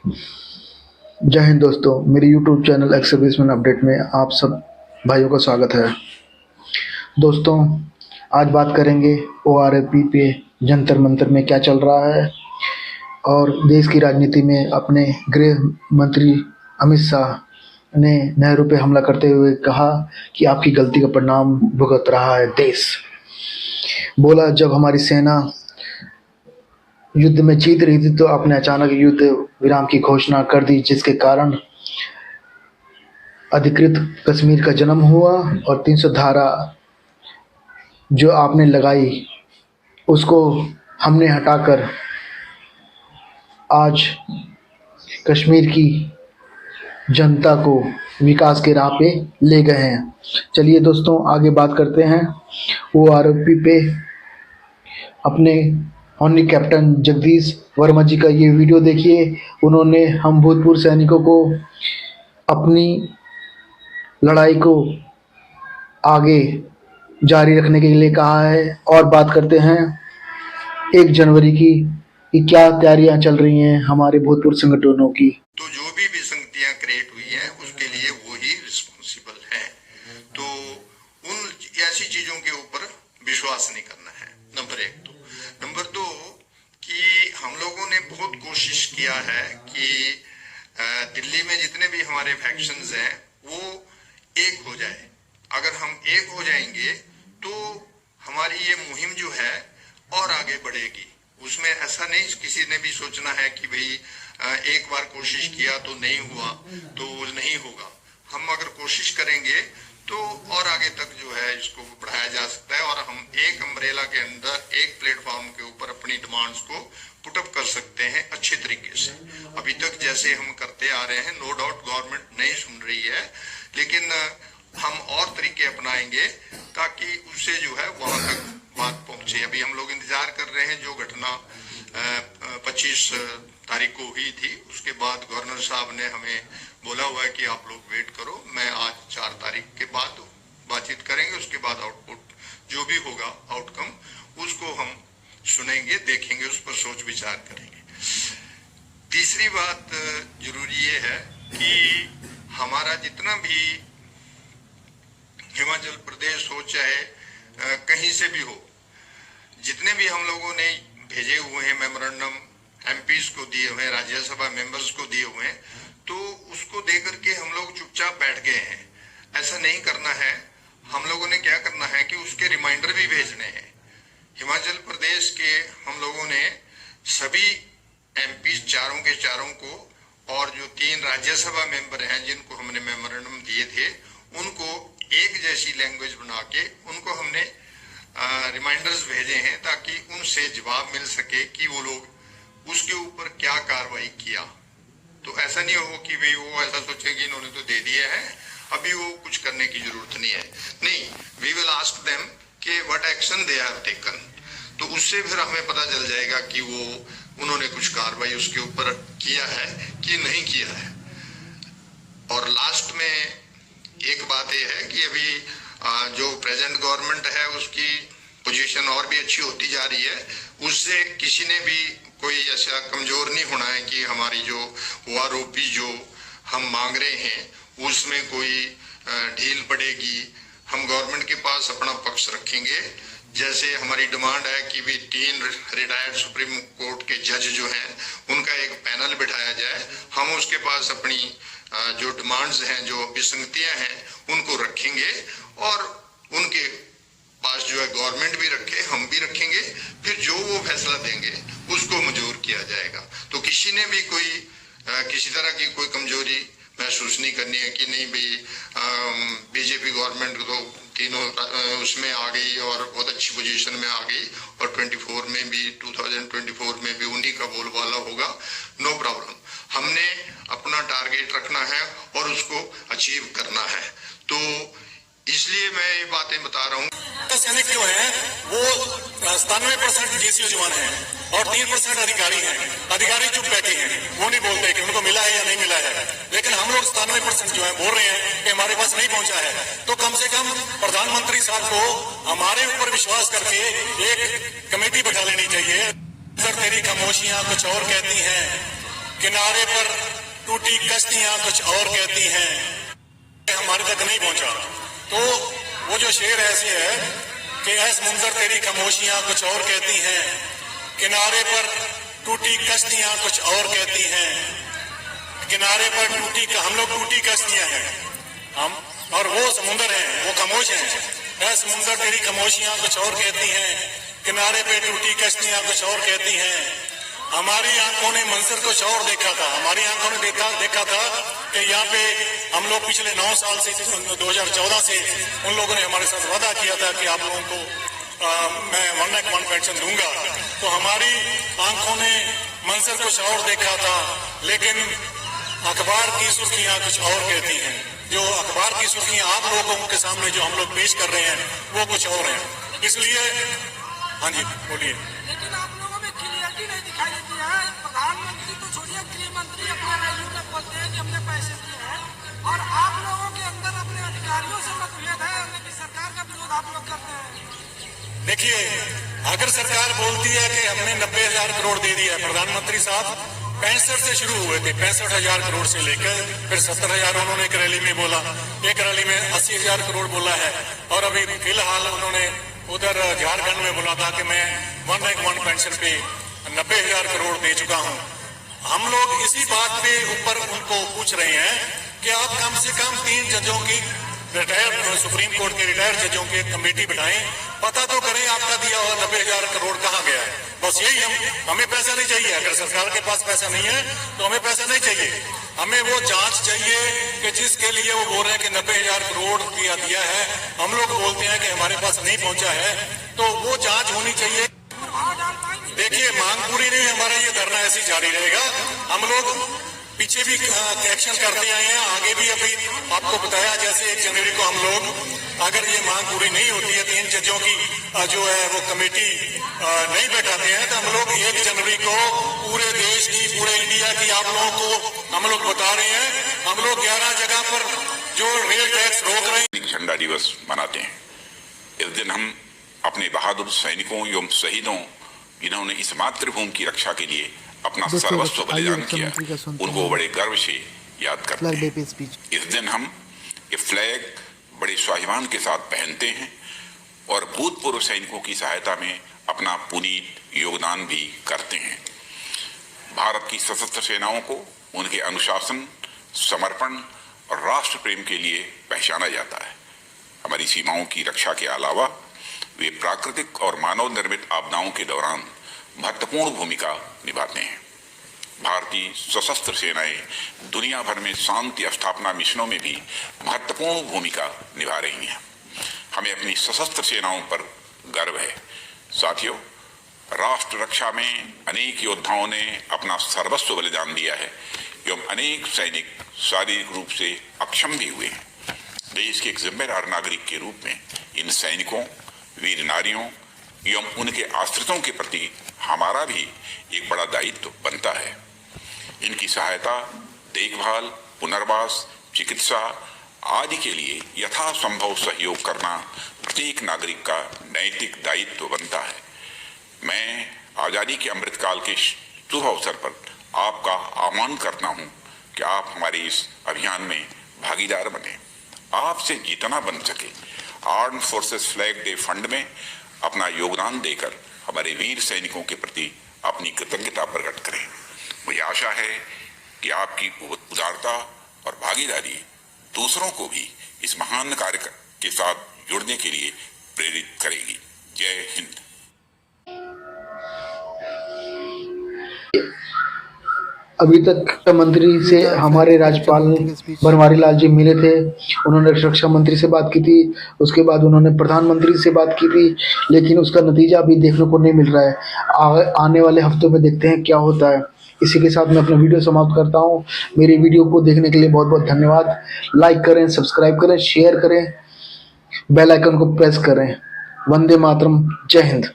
जय हिंद दोस्तों, मेरे YouTube channel ex serviceman update में आप सब भाइयों का स्वागत है। दोस्तों, आज बात करेंगे ORFP पे जंतर मंतर में क्या चल रहा है और देश की राजनीति में अपने गृह मंत्री अमित शाह ने नेहरू पे हमला करते हुए कहा कि आपकी गलती का परिणाम भुगत रहा है देश। बोला, जब हमारी सेना युद्ध में जीत रही थी तो आपने अचानक युद्ध विराम की घोषणा कर दी, जिसके कारण अधिकृत कश्मीर का जन्म हुआ और 300 धारा जो आपने लगाई उसको हमने हटाकर आज कश्मीर की जनता को विकास के राह पे ले गए हैं। चलिए दोस्तों, आगे बात करते हैं। ORFP पे अपने ऑनली कैप्टन जगदीश वर्मा जी का ये वीडियो देखिए। उन्होंने हम भूतपूर्व सैनिकों को अपनी लड़ाई को आगे जारी रखने के लिए कहा है। और बात करते हैं 1 जनवरी की कि क्या तैयारियां चल रही हैं हमारे भूतपूर्व संगठनों की। तो जो भी विसंगतियां क्रिएट हुई हैं उसके लिए वो ही रिस्पॉन्सिबल है। तो उन ऐसी चीजों के ऊपर विश्वास नहीं करना है, नंबर 1। तो नंबर 2 कि हम लोगों ने बहुत कोशिश किया है कि दिल्ली में जितने भी हमारे फैक्शंस हैं वो एक हो जाए। अगर हम एक हो जाएंगे तो हमारी ये मुहिम जो है और आगे बढ़ेगी। उसमें ऐसा नहीं किसी ने भी सोचना है कि भाई एक बार कोशिश किया तो नहीं हुआ तो नहीं होगा। हम अगर कोशिश करेंगे तो और आगे तक जो है इसको बढ़ाया जा सकता है और हम एक अम्ब्रेला के अंदर एक प्लेटफॉर्म के ऊपर अपनी डिमांड्स को पुटअप कर सकते हैं अच्छे तरीके से। अभी तक जैसे हम करते आ रहे हैं, नो डाउट गवर्नमेंट नहीं सुन रही है, लेकिन हम और तरीके अपनाएंगे ताकि उससे जो है वहां तक बात पहुंचे। अभी हम लोग इंतजार कर रहे हैं जो घटना 25 तारीख को हुई थी, उसके बाद गवर्नर साहब ने हमें बोला हुआ है कि आप लोग वेट करो, मैं आज 4 तारीख के बाद बातचीत करेंगे, उसके बाद आउटपुट जो भी होगा आउटकम उसको हम सुनेंगे, देखेंगे, उस पर सोच विचार करेंगे। तीसरी बात जरूरी ये है कि हमारा जितना भी हिमाचल प्रदेश हो चाहे कहीं से भी हो, जितने भी हम लोगों ने भेजे हुए हैं मेमोरेंडम MPs को दिए हुए हैं, राज्यसभा मेंबर्स को दिए हुए हैं, तो उसको देकर के हम लोग चुपचाप बैठ गए हैं। ऐसा नहीं करना है। हम लोगों ने क्या करना है कि उसके रिमाइंडर भी भेजने हैं। हिमाचल प्रदेश के हम लोगों ने सभी MPs चारों के चारों को और जो 3 राज्यसभा मेंबर हैं जिनको हमने मेमोरेंडम दिए थे उनको एक जैसी लैंग्वेज बना के उनको हमने रिमाइंडर्स भेजे हैं ताकि उनसे जवाब मिल सके कि वो लोग उसके ऊपर क्या कार्रवाई किया। तो ऐसा नहीं हो कि भाई वो ऐसा सोचे कि इन्होंने तो दे दिया है, अभी वो कुछ करने की जरूरत नहीं है। नहीं, वी विल आस्क देम कि what action they have taken. तो उससे फिर हमें पता चल जाएगा कि वो उन्होंने कुछ कार्रवाई उसके ऊपर किया है कि नहीं किया है। और लास्ट में एक बात ये है कि अभी जो प्रेजेंट गवर्नमेंट है उसकी पोजीशन और भी अच्छी होती जा रही है। उससे किसी ने भी कोई ऐसा कमजोर नहीं होना है कि हमारी जो OROP जो हम मांग रहे हैं उसमें कोई ढील पड़ेगी। हम गवर्नमेंट के पास अपना पक्ष रखेंगे। जैसे हमारी डिमांड है कि भी 3 रिटायर्ड सुप्रीम कोर्ट के जज जो हैं उनका एक पैनल बिठाया जाए। हम उसके पास अपनी जो डिमांड्स हैं, जो विसंगतियां हैं उनको रखेंगे और उनके पास जो है गवर्नमेंट भी रखे, हम भी रखेंगे। फिर जो वो फैसला देंगे उसको मंजूर किया जाएगा। तो किसी ने भी कोई किसी तरह की कोई कमजोरी महसूस नहीं करनी है कि नहीं भाई बीजेपी गवर्नमेंट तो तीनों उसमें आ गई और बहुत अच्छी पोजीशन में आ गई और 2024 में भी उन्हीं का बोलबाला होगा। No problem. हमने अपना टारगेट रखना है और उसको अचीव करना है। तो इसलिए मैं ये बातें बता रहा हूँ। सैनिक जो है वो 97% DCO जवान है और 3% अधिकारी हैं। अधिकारी चुप बैठे हैं, वो नहीं बोलते कि उनको मिला है या नहीं मिला है। लेकिन हम लोग 97% जो है बोल रहे हैं कि हमारे पास नहीं पहुंचा है। तो कम से कम प्रधानमंत्री साहब को हमारे ऊपर विश्वास करके एक कमेटी बैठा लेनी चाहिए। सर तेरी खामोशियां कुछ और कहती हैं। किनारे पर टूटी कश्तियां कुछ और कहती हैं, हमारे तक नहीं पहुंचा। तो वो जो शेर ऐसे है कि ऐ समुंदर तेरी खामोशियां कुछ और कहती हैं, किनारे पर टूटी कश्तियां कुछ और कहती हैं, किनारे पर हम लोग टूटी कश्तियां हैं हम, और वो समुंदर है, वो खामोश है। ऐ समुंदर तेरी खामोशियां कुछ और कहती हैं, किनारे पे टूटी कश्तियां कुछ और कहती हैं। हमारी आंखों ने मंजर कुछ और देखा था, हमारी आंखों ने देखा था कि यहाँ पे हम लोग पिछले 9 साल से 2014 से उन लोगों ने हमारे साथ वादा किया था कि आप लोगों को मैं 1 लाख 1 पेंशन दूंगा। तो हमारी आंखों ने मंजर कुछ और देखा था, लेकिन अखबार की सुर्खियां कुछ और कहती हैं। जो अखबार की सुर्खियां आप लोगों के सामने जो हम लोग पेश कर रहे हैं वो कुछ और है। इसलिए हाँ जी बोलिए। लेकिन आप लोगों में क्लियरिटी नहीं दिखाई देती है। प्रधानमंत्री तो छोड़िए, गृह मंत्री अपने रैली में बोलते हैं कि हमने पैसे दिए हैं, और आप लोगों के अंदर अपने अधिकारियों से मतभेद है, लेकिन सरकार का विरोध आप लोग करते हैं। देखिए, अगर सरकार बोलती है कि हमने 90,000 करोड़ दे दिया, प्रधानमंत्री साहब 65 से शुरू हुए थे, 65,000 करोड़ से लेकर फिर 70,000 उन्होंने एक रैली में बोला, एक रैली में 80,000 करोड़ बोला है, और अभी फिलहाल उन्होंने उधर झारखंड में बोला था कि मैं 1 लाख 1 पेंशन पे 90,000 करोड़ दे चुका हूं। हम लोग इसी बात पे ऊपर उनको पूछ रहे हैं कि आप कम से कम 3 जजों की रिटायर्ड सुप्रीम कोर्ट के रिटायर्ड जजों की कमेटी बिठाएं, पता तो करें आपका दिया हुआ 90,000 करोड़ कहाँ गया है। बस यही हमें पैसा नहीं चाहिए। अगर सरकार के पास पैसा नहीं है तो हमें पैसा नहीं चाहिए, हमें वो जांच चाहिए कि जिसके लिए वो बोल रहे हैं कि 90,000 करोड़ दिया है, हम लोग बोलते हैं कि हमारे पास नहीं पहुंचा है, तो वो जांच होनी चाहिए। देखिए, मांग पूरी नहीं, हमारा ये धरना ऐसे जारी रहेगा। हम लोग पीछे भी एक्शन करते आए हैं, आगे भी अभी आपको बताया जैसे 1 जनवरी को हम लोग अगर ये मांग पूरी नहीं होती है, 3 जजों की जो है वो कमेटी नहीं बैठाते हैं, तो हम लोग 1 जनवरी को पूरे देश की, पूरे इंडिया की आप लोगों को हम लोग बता रहे हैं, हम लोग 11 जगह पर जो रेल टैक्स रोक रहे हैं। झंडा दिवस मनाते हैं। इस दिन हम अपने बहादुर सैनिकों एवं शहीदों जिन्होंने इस मातृभूमि की रक्षा के लिए अपना सर्वस्व बलिदान किया, उनको बड़े गर्व से याद करते हैं। इस दिन हम ये फ्लैग बड़े स्वाभिमान के साथ पहनते हैं और भूतपूर्व सैनिकों की सहायता में अपना पुनीत योगदान भी करते हैं। भारत की सशस्त्र सेनाओं को उनके अनुशासन, समर्पण और राष्ट्र प्रेम के लिए पहचाना जाता है। हमारी सीमाओं की रक्षा के अलावा वे प्राकृतिक और मानव निर्मित आपदाओं के दौरान महत्वपूर्ण भूमिका निभाते हैं। भारतीय सशस्त्र सेनाएं दुनिया भर में शांति स्थापना मिशनों में भी महत्वपूर्ण भूमिका निभा रही हैं। हमें अपनी सशस्त्र सेनाओं पर गर्व है। साथियों, राष्ट्र रक्षा में अनेक योद्धाओं ने अपना सर्वस्व बलिदान दिया है एवं अनेक सैनिक शारीरिक रूप से अक्षम भी हुए हैं। देश के एक जिम्मेदार नागरिक के रूप में इन सैनिकों, वीर नारियों एवं उनके आश्रितों के प्रति हमारा भी एक बड़ा दायित्व बनता है। इनकी सहायता, देखभाल, पुनर्वास, चिकित्सा आदि के लिए यथासंभव सहयोग करना प्रत्येक नागरिक का नैतिक दायित्व बनता है। मैं आजादी के अमृतकाल के शुभ अवसर पर आपका आह्वान करता हूं कि आप हमारे इस अभियान में भागीदार बने। आपसे जितना बन सके armed forces flag day fund में अपना योगदान देकर हमारे वीर सैनिकों के प्रति अपनी कृतज्ञता प्रकट करें। मुझे आशा है कि आपकी उदारता और भागीदारी दूसरों को भी इस महान कार्य के साथ जुड़ने के लिए प्रेरित करेगी। जय हिंद। अभी तक रक्षा मंत्री से हमारे राज्यपाल बनवारी लाल जी मिले थे। उन्होंने रक्षा मंत्री से बात की थी, उसके बाद उन्होंने प्रधानमंत्री से बात की थी, लेकिन उसका नतीजा अभी देखने को नहीं मिल रहा है। आने वाले हफ्तों में देखते हैं क्या होता है। इसी के साथ मैं अपना वीडियो समाप्त करता हूँ। मेरी वीडियो को देखने के लिए बहुत बहुत धन्यवाद। लाइक करें, सब्सक्राइब करें, शेयर करें, बेल आइकन को प्रेस करें। वंदे मातरम। जय हिंद।